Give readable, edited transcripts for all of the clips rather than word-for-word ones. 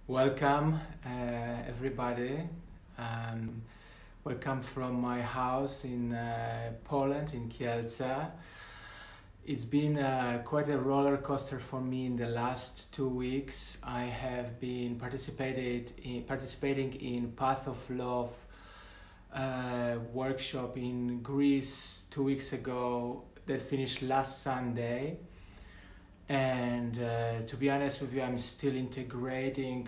Welcome, everybody. Welcome from my house in Poland, in Kielce. It's been quite a roller coaster for me in the last 2 weeks. I have been participating in Path of Love workshop in Greece 2 weeks ago that finished last Sunday. And to be honest with you, I'm still integrating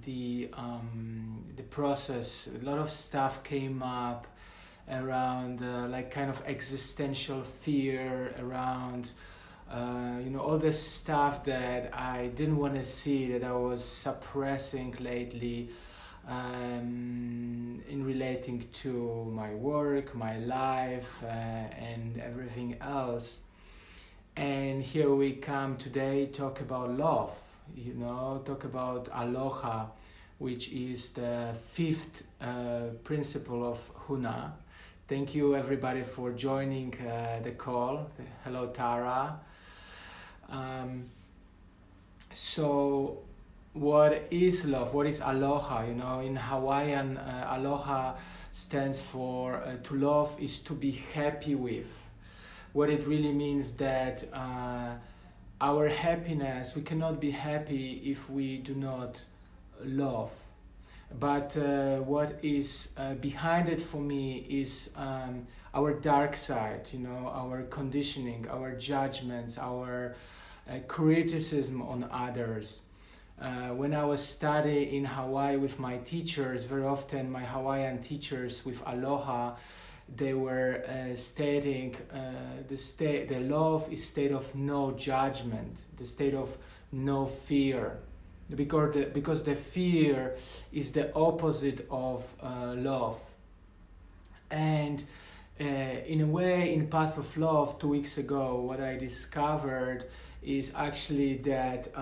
the process. A lot of stuff came up around like kind of existential fear around all this stuff that I didn't want to see, that I was suppressing lately in relating to my work, my life, and everything else. And here we come today talk about love, talk about Aloha, which is the fifth principle of Huna. Thank you everybody for joining the call. Hello Tara. So what is love? What is Aloha? In Hawaiian, Aloha stands for to love is to be happy with. What it really means that our happiness, we cannot be happy if we do not love. But what is behind it for me is our dark side, our conditioning, our judgments, our criticism on others. When I was studying in Hawaii with my teachers, very often my Hawaiian teachers with Aloha, they were stating the love is state of no judgment, the state of no fear, because the fear is the opposite of love. And in a way, in Path of Love 2 weeks ago, what I discovered is actually that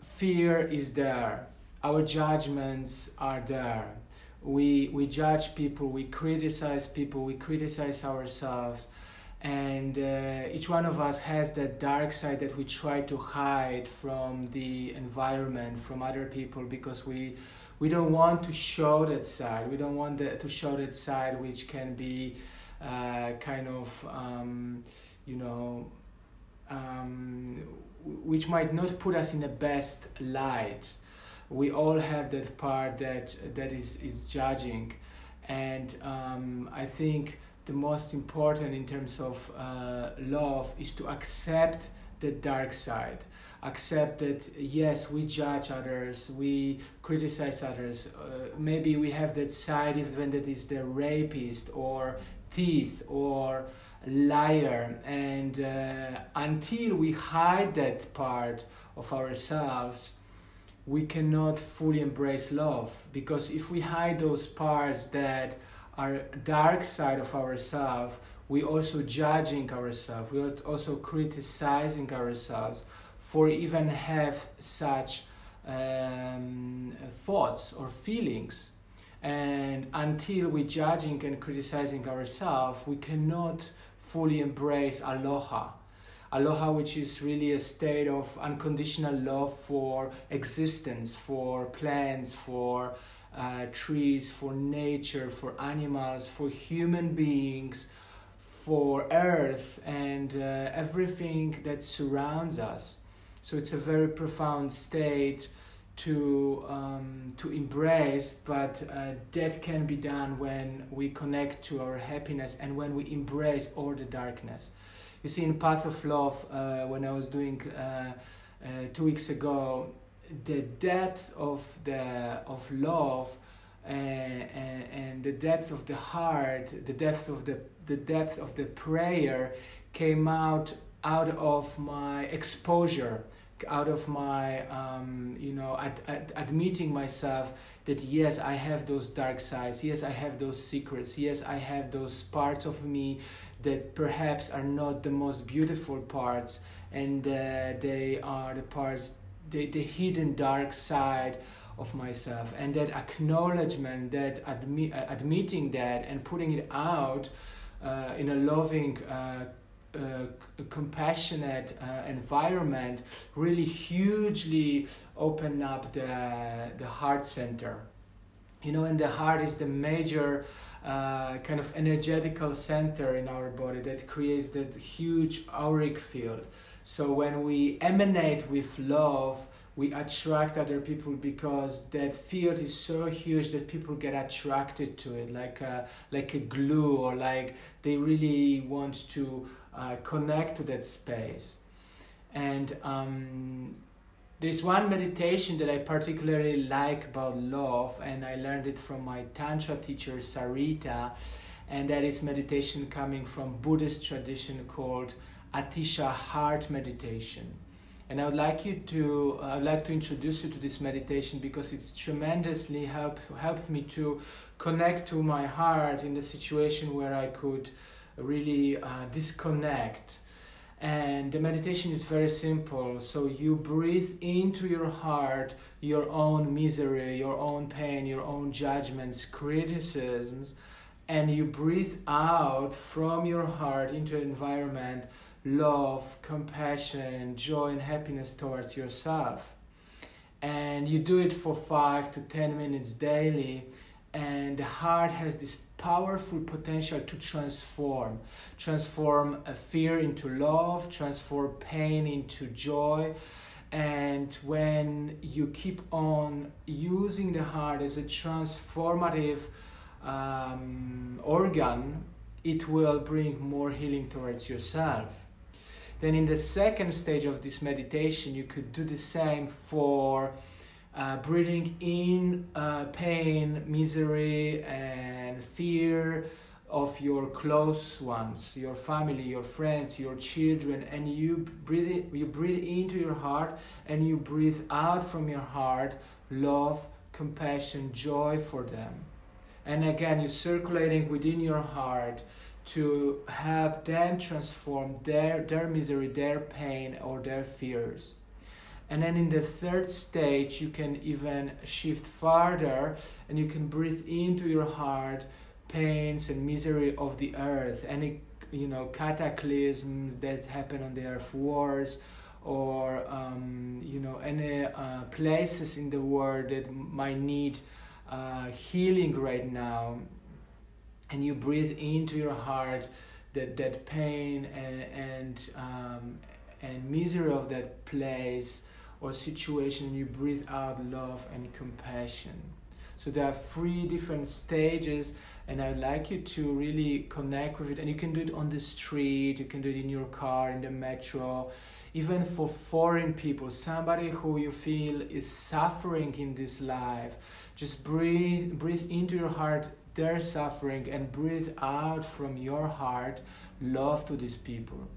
fear is there, our judgments are there. We judge people, we criticize ourselves, and each one of us has that dark side that we try to hide from the environment, from other people, because we don't want to show that side. We don't want to show that side which can be which might not put us in the best light. We all have that part that is judging, and I think the most important in terms of love is to accept the dark side. Accept that yes, we judge others, we criticize others. Maybe we have that side even that is the rapist or thief or liar, and until we hide that part of ourselves, we cannot fully embrace love. Because if we hide those parts that are dark side of ourselves, we also judging ourselves, we are also criticizing ourselves for even have such thoughts or feelings. And until we judging and criticizing ourselves, we cannot fully embrace Aloha. Aloha, which is really a state of unconditional love for existence, for plants, for trees, for nature, for animals, for human beings, for earth, and everything that surrounds us. So it's a very profound state to embrace, but that can be done when we connect to our happiness and when we embrace all the darkness. You see, in Path of Love, when I was doing 2 weeks ago, the depth of love and the depth of the heart, the depth of the prayer came out of my exposure, out of my admitting myself that yes, I have those dark sides, yes, I have those secrets, yes, I have those parts of me that perhaps are not the most beautiful parts, and they are the parts, the hidden dark side of myself. And that acknowledgement, that admitting that and putting it out in a loving compassionate environment really hugely open up the heart center. You know, and the heart is the major kind of energetical center in our body that creates that huge auric field. So when we emanate with love, we attract other people because that field is so huge that people get attracted to it, like a glue, or like they really want to connect to that space. And there's one meditation that I particularly like about love, and I learned it from my Tantra teacher Sarita, and that is meditation coming from Buddhist tradition called Atisha Heart Meditation. And I would like to introduce you to this meditation because it's tremendously helped me to connect to my heart in the situation where I could really disconnect. And the meditation is very simple. So you breathe into your heart your own misery, your own pain, your own judgments, criticisms, and you breathe out from your heart into an environment love, compassion, joy, and happiness towards yourself. And you do it for 5 to 10 minutes daily, and the heart has this powerful potential to transform a fear into love, transform pain into joy. And when you keep on using the heart as a transformative organ, it will bring more healing towards yourself. Then in the second stage of this meditation, you could do the same for breathing in pain, misery, and fear of your close ones, your family, your friends, your children, and you breathe into your heart, and you breathe out from your heart love, compassion, joy for them. And again, you're circulating within your heart to help them transform their misery, their pain, or their fears. And then in the third stage, you can even shift farther, and you can breathe into your heart pains and misery of the earth, any cataclysms that happen on the earth, wars, or any places in the world that might need healing right now. And you breathe into your heart that pain and misery of that place or situation, and you breathe out love and compassion. So there are 3 different stages, and I'd like you to really connect with it. And you can do it on the street, you can do it in your car, in the metro, even for foreign people, somebody who you feel is suffering in this life. Just breathe into your heart their suffering, and breathe out from your heart love to these people.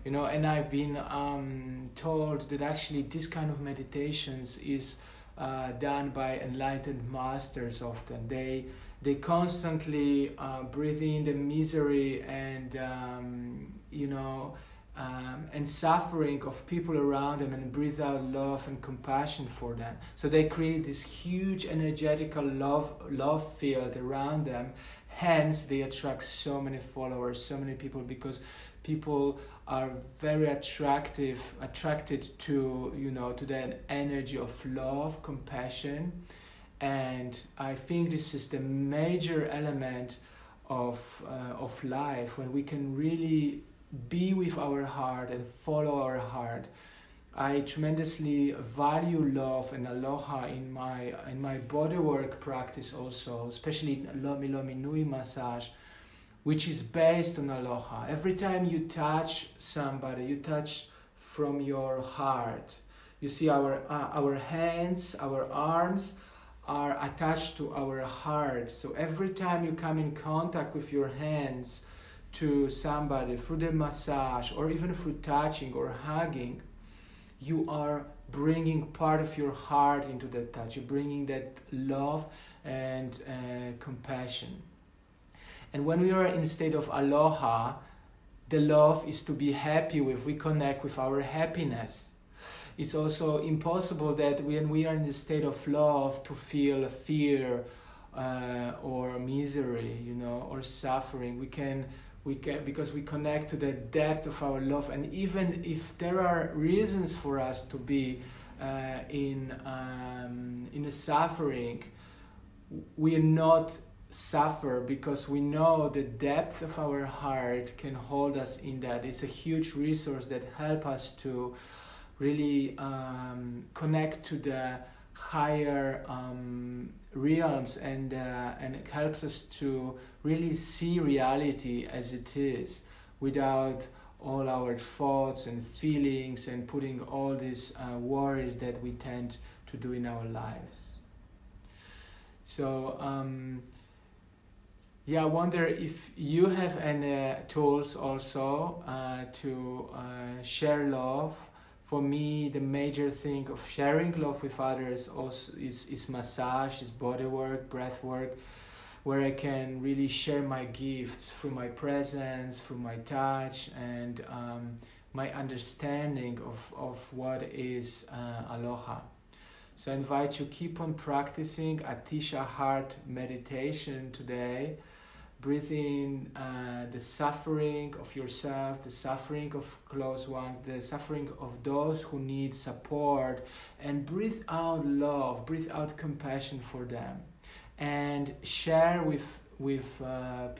And I've been told that actually this kind of meditations is done by enlightened masters often. They constantly breathe in the misery and and suffering of people around them, and breathe out love and compassion for them. So they create this huge energetical love field around them. Hence, they attract so many followers, so many people, because people are very attracted to that energy of love, compassion. And I think this is the major element of life, when we can really be with our heart and follow our heart. I tremendously value love and aloha in my bodywork practice also, especially in Lomi Lomi Nui massage, which is based on aloha. Every time you touch somebody, you touch from your heart. You see our hands, our arms are attached to our heart. So every time you come in contact with your hands to somebody through the massage, or even through touching or hugging, you are bringing part of your heart into that touch. You're bringing that love and compassion. And when we are in a state of aloha, the love is to be happy with. We connect with our happiness. It's also impossible that when we are in the state of love to feel fear or misery, or suffering. We can because we connect to the depth of our love. And even if there are reasons for us to be in the suffering, we are not suffer, because we know the depth of our heart can hold us in that. It's a huge resource that helps us to really connect to the higher realms, and it helps us to really see reality as it is, without all our thoughts and feelings and putting all these worries that we tend to do in our lives. So I wonder if you have any tools also to share love. For me, the major thing of sharing love with others also is massage, is body work, breath work, where I can really share my gifts through my presence, through my touch, and my understanding of what is Aloha. So I invite you, keep on practicing Atisha heart meditation today. Breathe in the suffering of yourself, the suffering of close ones, the suffering of those who need support, and breathe out love, breathe out compassion for them, and share with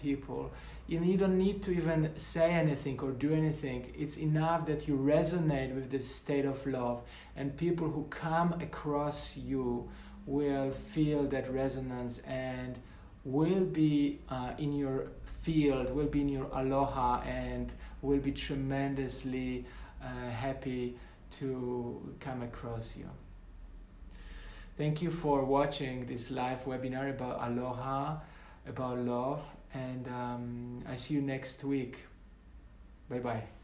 people. You don't need to even say anything or do anything. It's enough that you resonate with this state of love, and people who come across you will feel that resonance and will be in your field, will be in your Aloha, and will be tremendously happy to come across you. Thank you for watching this live webinar about Aloha, about love, and I see you next week. Bye-bye.